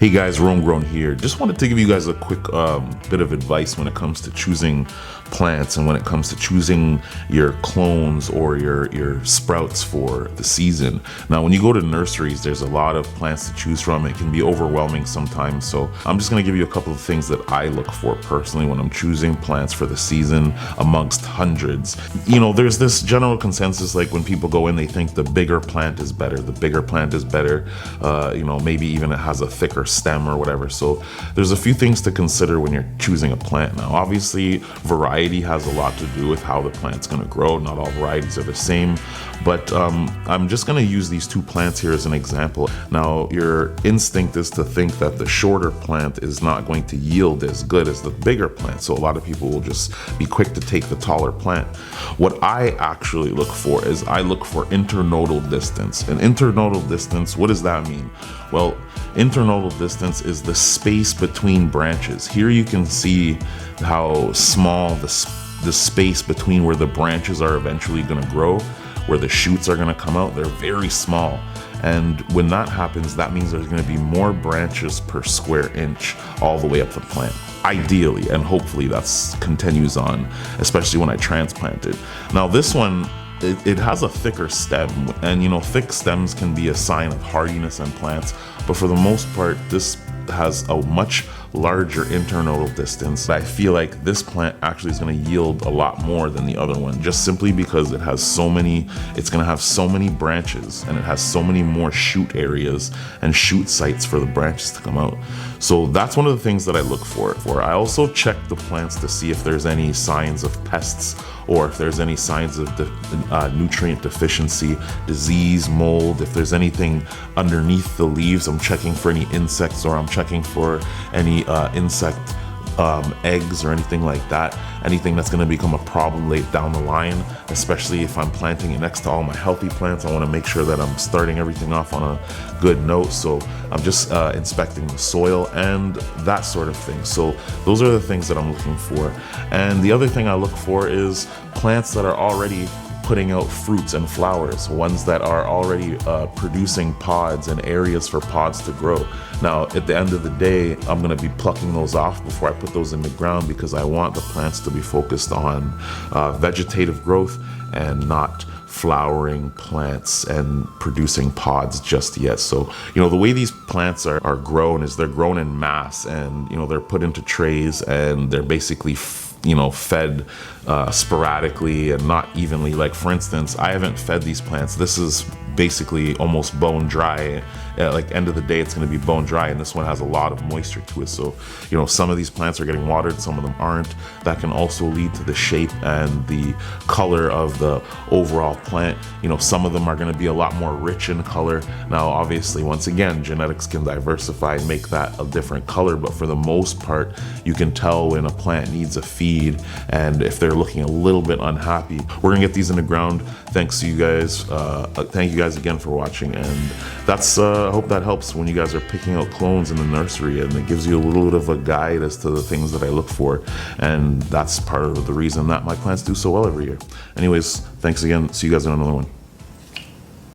Hey guys, Rome Grown here. Just wanted to give you guys a quick bit of advice when it comes to choosing plants and when it comes to choosing your clones or your sprouts for the season. Now, when you go to nurseries, there's a lot of plants to choose from. It can be overwhelming sometimes. So I'm just gonna give you a couple of things that I look for personally when I'm choosing plants for the season amongst hundreds. You know, there's this general consensus, like when people go in, they think the bigger plant is better. The bigger plant is better. You know, maybe even it has a thicker stem or whatever. So there's a few things to consider when you're choosing a plant. Now, obviously, variety has a lot to do with how the plant's going to grow. Not all varieties are the same, but I'm just going to use these two plants here as an example. Now, your instinct is to think that the shorter plant is not going to yield as good as the bigger plant, so a lot of people will just be quick to take the taller plant. What I actually look for is I look for internodal distance. And internodal distance, what does that mean? Well, internodal distance is the space between branches. Here you can see how small the space between where the branches are eventually going to grow, where the shoots are going to come out. They're very small. And when that happens, that means there's going to be more branches per square inch all the way up the plant. Ideally, and hopefully that continues on, especially when I transplant it. Now this one, it has a thicker stem, and you know, thick stems can be a sign of hardiness in plants, but for the most part, this has a much larger internodal distance. I feel like this plant actually is going to yield a lot more than the other one, just simply because it has it's going to have so many branches, and it has so many more shoot areas and shoot sites for the branches to come out. So that's one of the things that I look for. I also check the plants to see if there's any signs of pests or if there's any signs of nutrient deficiency, disease, mold. If there's anything underneath the leaves, I'm checking for any insects, or I'm checking for any insect eggs or anything like that. Anything that's going to become a problem late down the line, especially if I'm planting it next to all my healthy plants. I want to make sure that I'm starting everything off on a good note. So I'm just inspecting the soil and that sort of thing. So those are the things that I'm looking for. And the other thing I look for is plants that are already putting out fruits and flowers, ones that are already producing pods and areas for pods to grow. Now, at the end of the day, I'm going to be plucking those off before I put those in the ground, because I want the plants to be focused on vegetative growth and not flowering plants and producing pods just yet. So, you know, the way these plants are grown is they're grown in mass, and, you know, they're put into trays, and they're basically fed sporadically and not evenly. Like, for instance, I haven't fed these plants. This is basically almost bone dry. Like, end of the day, it's going to be bone dry, and this one has a lot of moisture to it. So, you know, some of these plants are getting watered, some of them aren't. That can also lead to the shape and the color of the overall plant. You know, some of them are going to be a lot more rich in color. Now, obviously, once again, genetics can diversify and make that a different color, but for the most part, you can tell when a plant needs a feed, and if they're looking a little bit unhappy. We're gonna get these in the ground. Thanks to you guys. Thank you guys again for watching, and that's I hope that helps when you guys are picking out clones in the nursery, and it gives you a little bit of a guide as to the things that I look for, and that's part of the reason that my plants do so well every year. Anyways, thanks again. See you guys in another one.